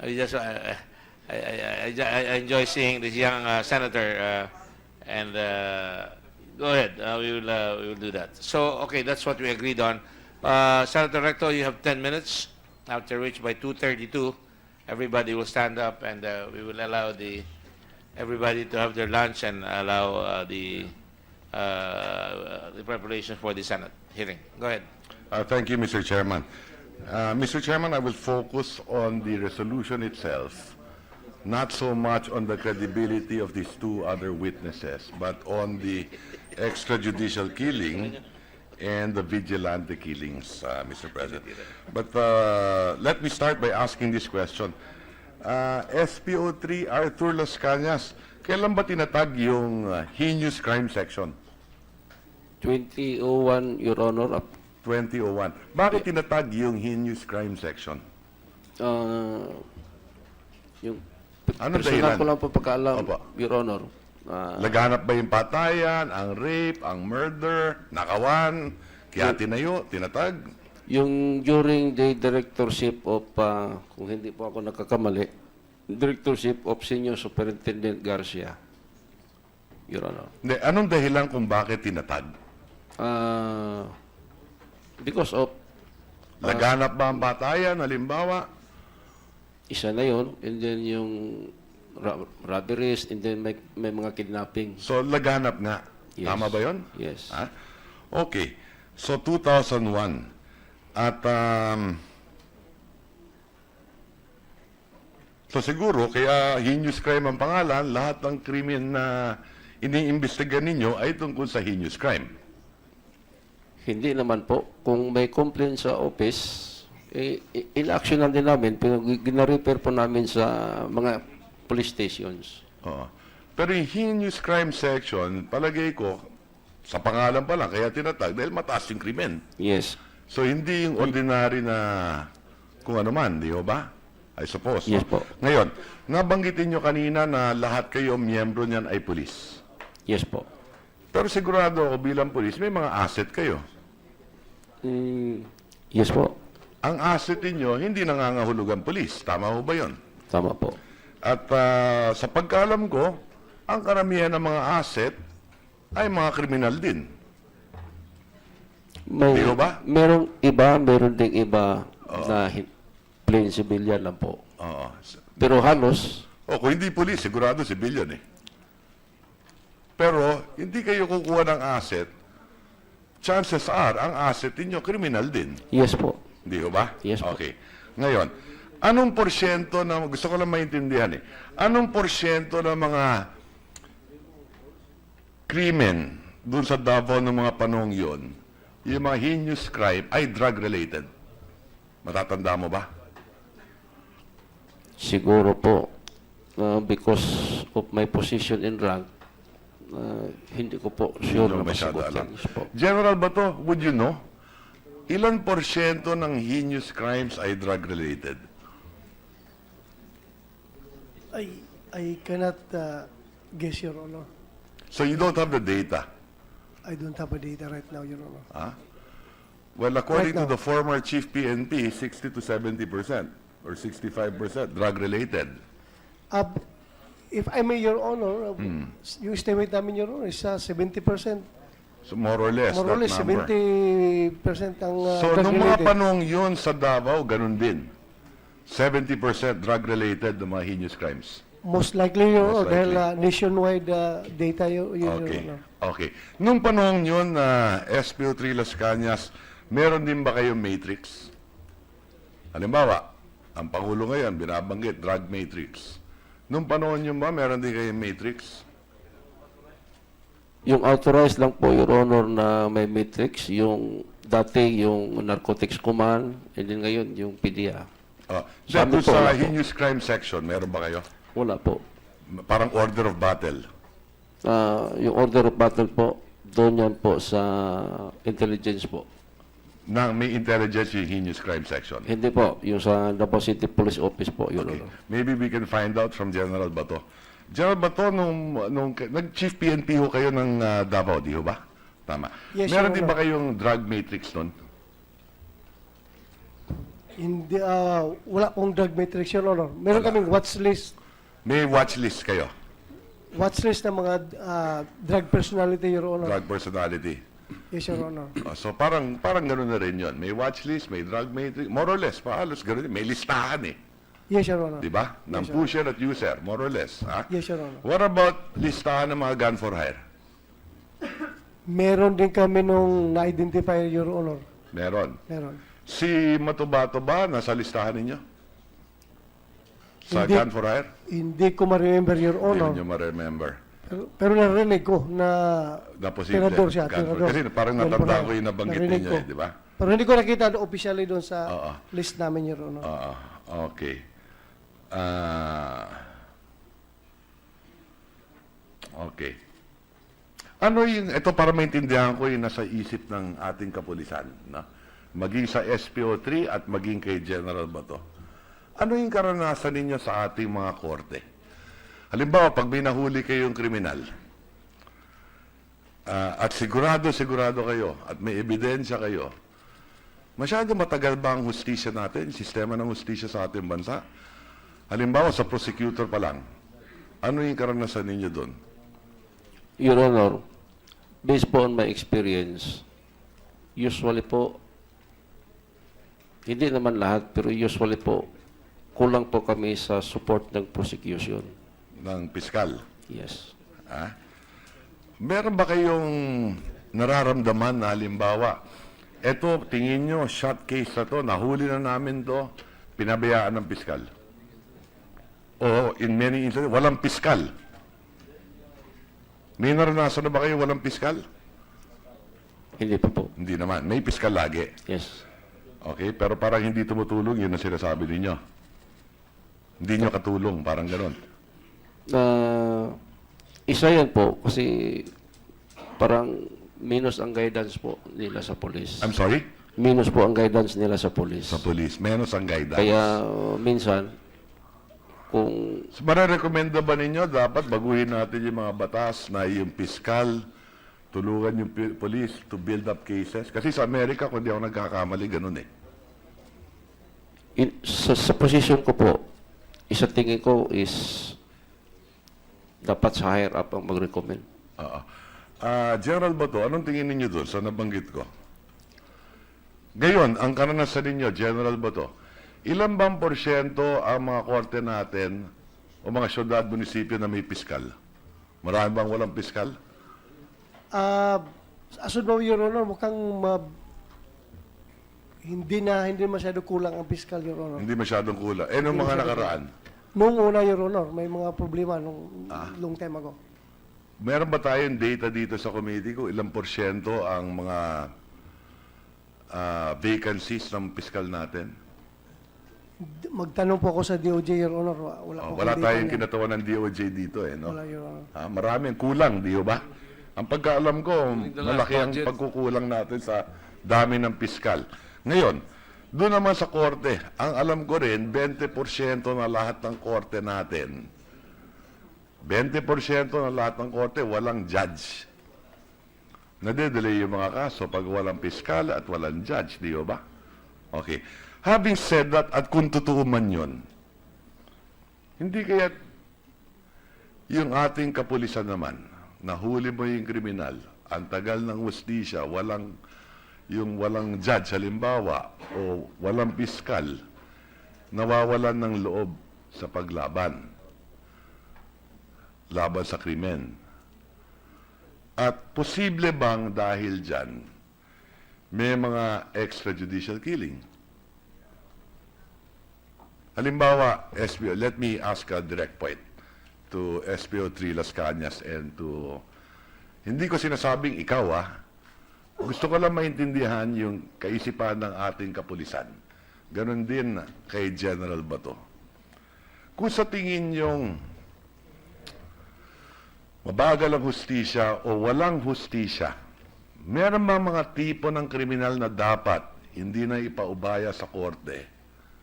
I just I enjoy seeing this young senator, and go ahead. We will do that. So okay, that's what we agreed on. Senator Recto, you have 10 minutes. After which, by 2:32, everybody will stand up, and we will allow everybody to have their lunch and allow the preparation for the Senate hearing. Go ahead. Thank you, Mr. Chairman. Mr. Chairman, I will focus on the resolution itself, not so much on the credibility of these two other witnesses, but on the extrajudicial killing and the vigilante killings, Mr. President. But let me start by asking this question. SPO3 Arthur Las Cañas, kailan ba tinatag yung heinous crime section? 2001, Your Honor. 2001. Bakit tinatag yung heinous crime section? Yung Anong personal dahilan? ko lang po pagkaalam, Opo. Your Honor. Laganap ba yung patayan, ang rape, ang murder, nakawan, kaya tinayo, tinatag? Yung during the directorship of, kung hindi po ako nagkakamali, directorship of Senior Superintendent Garcia, Your Honor. Hindi, anong dahilan kung bakit tinatag? Because of Laganap ba ang patayan, halimbawa? isa na yun, and then yung robberies, and then may mga kidnapping. So, laganap nga. Yes. Tama ba yun? Yes. Ha? Okay. So, 2001. At, so siguro, kaya heinous crime ang pangalan, lahat ng krimen na iniimbestigan ninyo ay tungkol sa heinous crime. Hindi naman po. Kung may complaint sa office, in-actionan din namin, pero gina-repair po namin sa mga police stations. Oo. Pero yung heinous crime section, palagay ko, sa pangalan pa lang, kaya tinatag, dahil mataas yung krimen. Yes. So, hindi yung ordinary na kung ano man, di ba? I suppose. Yes no? po. Ngayon, nabanggitin nyo kanina na lahat kayo, miyembro niyan ay pulis. Yes po. Pero sigurado ako bilang pulis, may mga asset kayo. Yes po. Ang asset niyo hindi nangangahulog ang pulis. Tama ho ba yun? Tama po. At sa pagkaalam ko, ang karamihan ng mga asset ay mga kriminal din. May, Di ba? meron ding iba na plain civilian lang po. Oo. Pero halos, O kung hindi pulis, sigurado civilian eh. Pero hindi kayo kukuha ng asset, chances are, ang asset niyo kriminal din. yes po. Di ba? Yes po. Okay. Ngayon, anong porsyento na, gusto ko lang maintindihan eh, anong porsyento ng mga krimen dun sa Davao ng mga panahong yon, yung mga heinous crime ay drug-related? Matatanda mo ba? Siguro po, because of my position in rank, hindi ko po sure Hindi na mo masyado masagot alam. yan. Yes po. General Bato, would you know? Ilan porsyento ng heinous crimes ay drug-related? I cannot guess, Your Honor. So you don't have the data. I don't have a data right now, Your Honor. Well, according Right to now. the former chief PNP, 60 to 70% or 65% drug-related. If I may, Your Honor, yung estimate namin, Your Honor, is 70%. So more or less, More or that less, number. 70% ang So nung mga drug-related. panahong yun sa Davao, ganun din. 70% drug-related ng mga heinous crimes. Most likely, Your Most Honor, dahil likely. nationwide data yun, Your Okay. Honor. Okay. Nung panahong yun, SPO3 Las Cañas, meron din ba kayong matrix? Halimbawa, ang Pangulo ngayon, binabanggit, drug matrix. Nung panahon yun ba, meron din kayong matrix? Yung authorized lang po, Your Honor, na may matrix, yung dati yung Narcotics Command, and then ngayon yung PDEA. Doon po, sa wala po. heinous crime section, meron ba kayo? Wala po. Parang order of battle. Yung order of battle po, doon yan po sa intelligence po. Na may intelligence yung heinous crime section. Hindi po, yung sa Davao City Police Office po, Your Okay. Honor. Maybe we can find out from General Bato. General Bato, nung nag-chief PNP ho kayo ng Davao, di ho ba? Tama. Yes, Meron Your din Honor. ba kayong drug matrix nun? Hindi, wala pong drug matrix, Your Honor. Meron kaming watch list May watch list kayo, ng mga drug personality, Your Honor. drug personality. Yes, Your Honor. So parang gano'n na rin yun. May watch list, may drug matrix, more or less, halos gano'n. May listahan eh. Yes, Your Honor. Di ba? Ng Yes, sir. pusher at user, more or less. Ha? Yes, Your Honor. What about listahan ng mga gun for hire? Meron din kami nung na-identify, Your Honor. Meron. Meron. Si Matubato ba nasa listahan ninyo? Sa Hindi. gun for hire? Hindi ko ma-remember, Your Hindi Honor. nyo ma-remember. Pero narinig ko na Na posible. tirador siya. Gun for- Tirador. Kasi parang Gun for natanda hire. ko yung nabanggit Narinig ninyo ko. eh, di ba? Pero hindi ko nakita officially doon sa Oo. list namin, Your Honor. Okay. Okay. Ano yung, ito para maintindihan ko yung nasa isip ng ating kapulisan, no? Maging sa SPO3 at maging kay General Bato. Ano yung karanasan ninyo sa ating mga korte? Halimbawa, pag may nahuli kayong kriminal, at sigurado kayo, at may ebidensya kayo, masyado matagal ba ang hustisya natin, sistema ng hustisya sa ating bansa? Halimbawa, sa prosecutor pa lang, ano yung karanasan ninyo doon? Your Honor, based po on my experience, usually po, hindi naman lahat, pero usually po, kulang po kami sa support ng prosecution. Ng piskal? Yes. Ha? Meron ba kayong nararamdaman na halimbawa, eto, tingin nyo, shot case na to, nahuli na namin to, pinabayaan ng piskal? O in many instances, walang piskal? May naranasan na ba kayo walang piskal? Hindi pa po. Hindi naman. May piskal lagi. Yes. Okay? Pero parang hindi tumutulong, yun ang sinasabi ninyo. Hindi nyo katulong, parang ganon. Isa yan po, kasi parang minus ang guidance po nila sa police. I'm sorry? Minus po ang guidance nila sa police. Sa police, menos ang guidance. Kaya minsan, kung So, marirekomenda ba ninyo dapat baguhin natin yung mga batas na yung piskal, tulungan yung police to build up cases? Kasi sa Amerika, kung di ako nagkakamali, ganun eh. sa position ko po, isa tingin ko is dapat sa higher up ang mag-recommend. Oo. General Bato, anong tingin ninyo doon sa nabanggit ko? Gayon, ang karanasan ninyo, General Bato, ilan bang porsyento ang mga korte natin o mga syudad, munisipyo na may piskal? Marami bang walang piskal? As of now, Your Honor, mukhang hindi masyado kulang ang fiscal, Your Honor. Hindi masyadong kulang. Eh, nung mga nakaraan, Noong una, Your Honor, may mga problema nung long time ago. meron ba tayong data dito sa committee kung ilang porsyento ang mga vacancies ng piskal natin? Magtanong po ako sa DOJ, Your Honor. Wala, po Wala akong data tayong niyan. kinatawan ng DOJ dito eh, no? Wala, Your Honor. Marami ang kulang, di ba? Ang pagkaalam ko, malaki ang pagkukulang natin sa dami ng piskal. Ngayon, doon naman sa korte, ang alam ko rin, 20% na lahat ng korte natin, 20% na lahat ng korte, walang judge. Nade-delay yung mga kaso pag walang piskal at walang judge, di ba? Okay. Having said that, at kung totoo man yun, hindi kaya yung ating kapulisan naman, nahuli mo yung kriminal, ang tagal ng hustisya, walang judge, halimbawa, o walang piskal, nawawalan ng loob sa paglaban, laban sa krimen. At posible bang dahil dyan, may mga extrajudicial killing? Halimbawa, SPO, let me ask a direct point to SPO3 Las Cañas and to, hindi ko sinasabing ikaw gusto ko lang maintindihan yung kaisipan ng ating kapulisan. Ganon din kay General Bato. Kung sa tingin yung mabagal ang hustisya o walang hustisya, meron ba mga tipo ng kriminal na dapat hindi na ipaubaya sa korte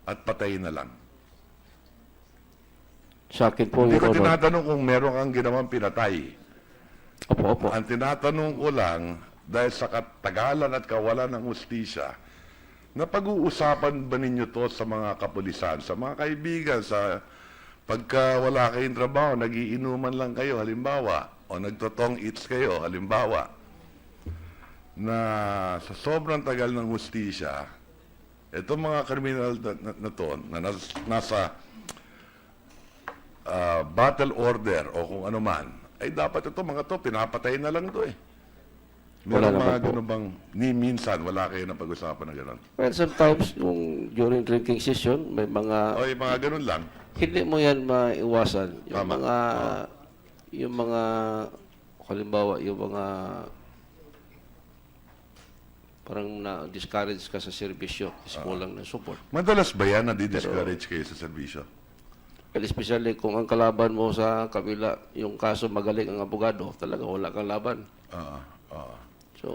at patayin na lang? Sa akin po, Hindi Your ko Honor. tinatanong kung meron kang ginawang pinatay. Opo. Ang tinatanong ko lang, dahil sa katagalan at kawalan ng hustisya, Napag-uusapan ba ninyo to sa mga kapulisan, sa mga kaibigan, sa pagka wala kayong trabaho, nagiinuman lang kayo, halimbawa, o nagtotong eats kayo, halimbawa, na sa sobrang tagal ng hustisya, itong mga kriminal na to, na nasa battle order o kung ano man, ay dapat ito mga to, pinapatay na lang to eh. Wala Meron naman mga po. ganun bang, ni minsan, wala kayo na pag-usapan na gano'n? Well, sometimes, during drinking session, may mga O yung mga ganun lang. hindi mo yan maiwasan. Yung Tama. mga, yung mga, halimbawa, yung mga, parang na-discourage ka sa serbisyo, is kulang ng support. Madalas ba yan na di-discourage kayo sa serbisyo? And especially kung ang kalaban mo sa kabila, yung kaso magaling ang abogado, talaga wala kang laban. Oo. Oo. So,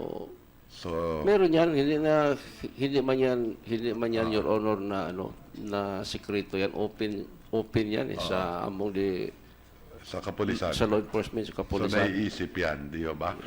So, meron yan, hindi man yan, Your Honor, na na sikreto yan, open yan sa among sa kapulisan. sa law enforcement, sa So, kapulisan. naiisip yan, di ba?